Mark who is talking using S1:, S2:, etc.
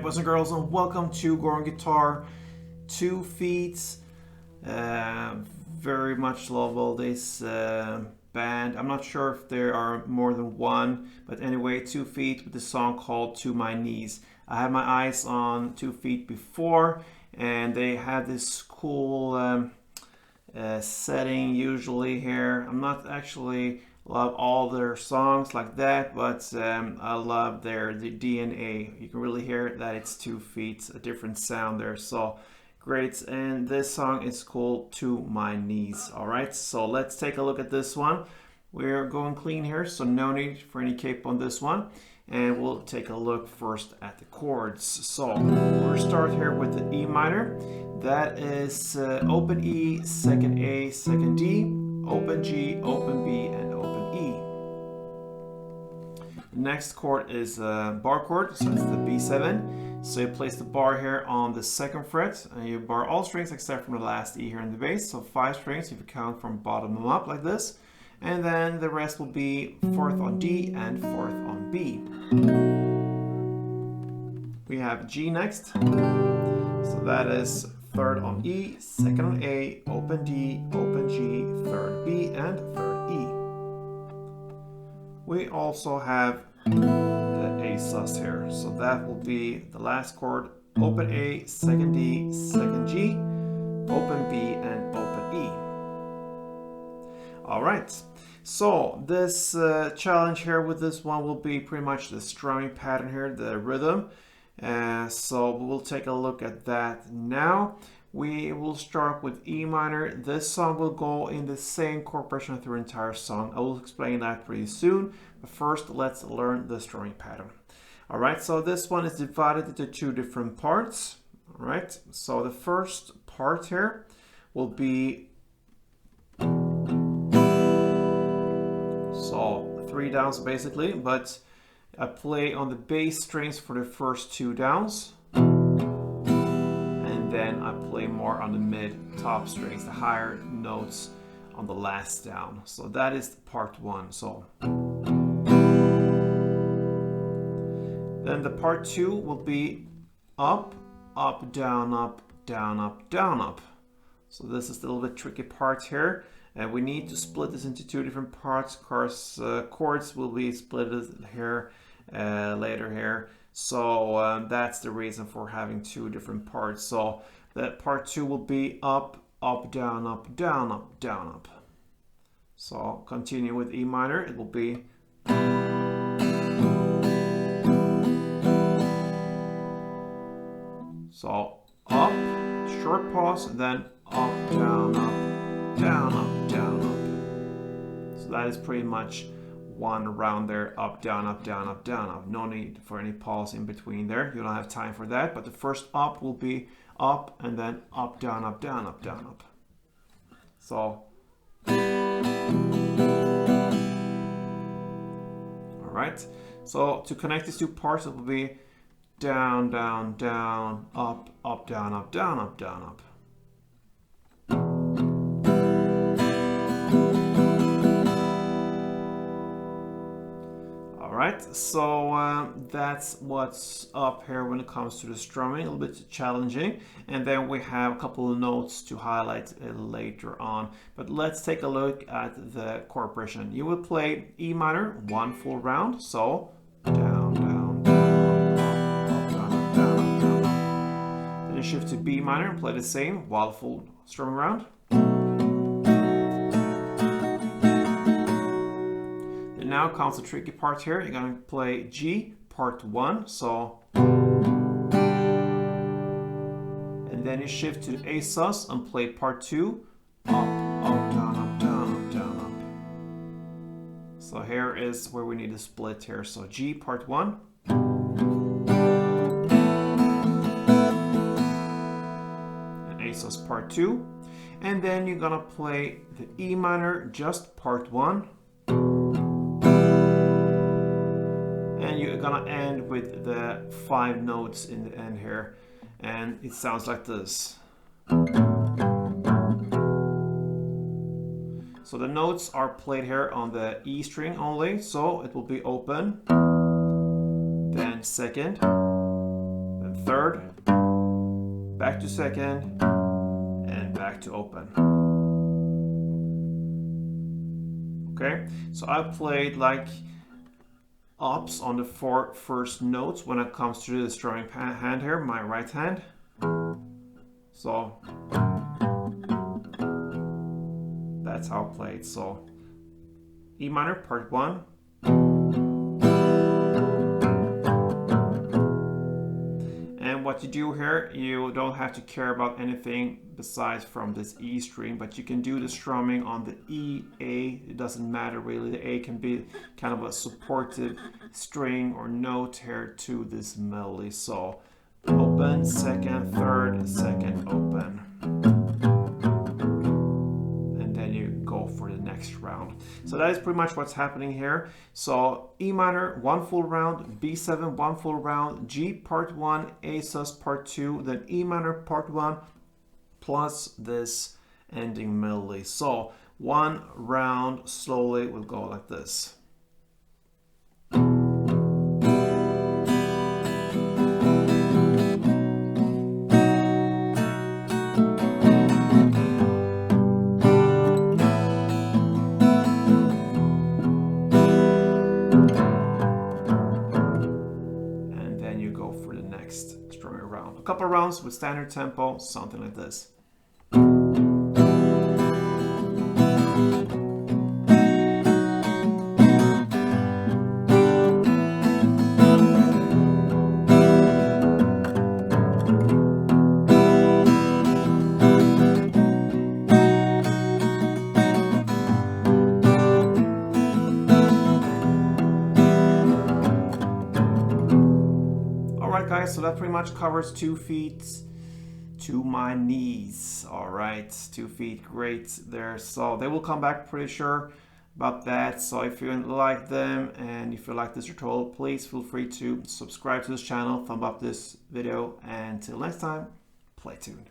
S1: boys and girls, and welcome to Go On Guitar 2 Feet. Very much love all this band. I'm not sure if there are more than one, but anyway, 2 Feet with the song called To My Knees. I had my eyes on 2 Feet before, and they had this cool setting usually here. I'm not actually love all their songs like that, but I love the DNA. You can really hear that it's 2 Feet, a different sound there. So great, and this song is called To My Knees. All right, so let's take a look at this one. We're going clean here, so no need for any cape on this one. And we'll take a look first at the chords. So we'll start here with the E minor. That is open E, second A, second D, open G, open B, and open E. The next chord is a bar chord, so it's the B7. So you place the bar here on the 2nd fret, and you bar all strings except from the last E here in the bass. So 5 strings if you count from bottom up like this. And then the rest will be 4th on D and 4th on B. We have G next. So that is 3rd on E, 2nd on A, open D, open G, 3rd B, and 3rd E. We also have the A sus here. So that will be the last chord, open A, 2nd D, 2nd G, open B, and open E. All right, so this challenge here with this one will be pretty much the strumming pattern here, the rhythm. So we'll take a look at that now. We will start with E minor. This song will go in the same chord progression through the entire song. I will explain that pretty soon, but first let's learn the strumming pattern. All right, so this one is divided into 2 different parts. All right, so the first part here will be 3 downs basically, but I play on the bass strings for the first 2 downs, and then I play more on the mid top strings, the higher notes on the last down. So that is part 1. So then the part 2 will be up, up, down, up, down, up, down, up. So this is the little bit tricky part here. And we need to split this into 2 different parts. Of course, chords will be split here later here. So that's the reason for having 2 different parts. So that part 2 will be up, up, down, up, down, up, down, up. So continue with E minor. It will be so up, short pause, and then up, down, up, down, up, down, up. So that is pretty much one round there, up, down, up, down, up, down, up. No need for any pause in between there. You don't have time for that. But the first up will be up, and then up, down, up, down, up, down, up. So, all right. So to connect these 2 parts, it will be down, down, down, up, up, down, up, down, up, down, up. Alright, so that's what's up here when it comes to the strumming, a little bit challenging. And then we have a couple of notes to highlight later on. But let's take a look at the chord progression. You will play E minor 1 full round, so down, down, down, up, down, up, down, up, down, up. Then you shift to B minor and play the same while full strumming round. Now comes the tricky part here. You're going to play G part 1, so, and then you shift to A sus and play part 2, up, up, down, up, down, up, down, up. So here is where we need to split here. So G part 1, and A sus part 2, and then you're gonna play the E minor just part 1. And you're gonna end with the 5 notes in the end here, and it sounds like this. So the notes are played here on the E string only, so it will be open, then 2nd, then third, back to second, and back to open. Okay, so I played like ups on the 4 first notes when it comes to the strumming hand here, my right hand. So that's how I played. So E minor, part 1. And what you do here, you don't have to care about anything besides from this E string, but you can do the strumming on the E, A, it doesn't matter really. The A can be kind of a supportive string or note here to this melody. So open, second, third, second, open. And then you go for the next round. So that is pretty much what's happening here. So E minor, 1 full round, B7, 1 full round, G part 1, A sus part 2, then E minor part 1, plus this ending melody. So 1 round slowly will go like this. And then you go for the next strumming round. A couple of rounds with standard tempo, something like this. Alright guys, so that pretty much covers 2 feet to my knees. Alright, 2 feet, great there. So they will come back, pretty sure about that. So if you like them and if you like this tutorial, please feel free to subscribe to this channel, thumb up this video, and until next time, play tuned.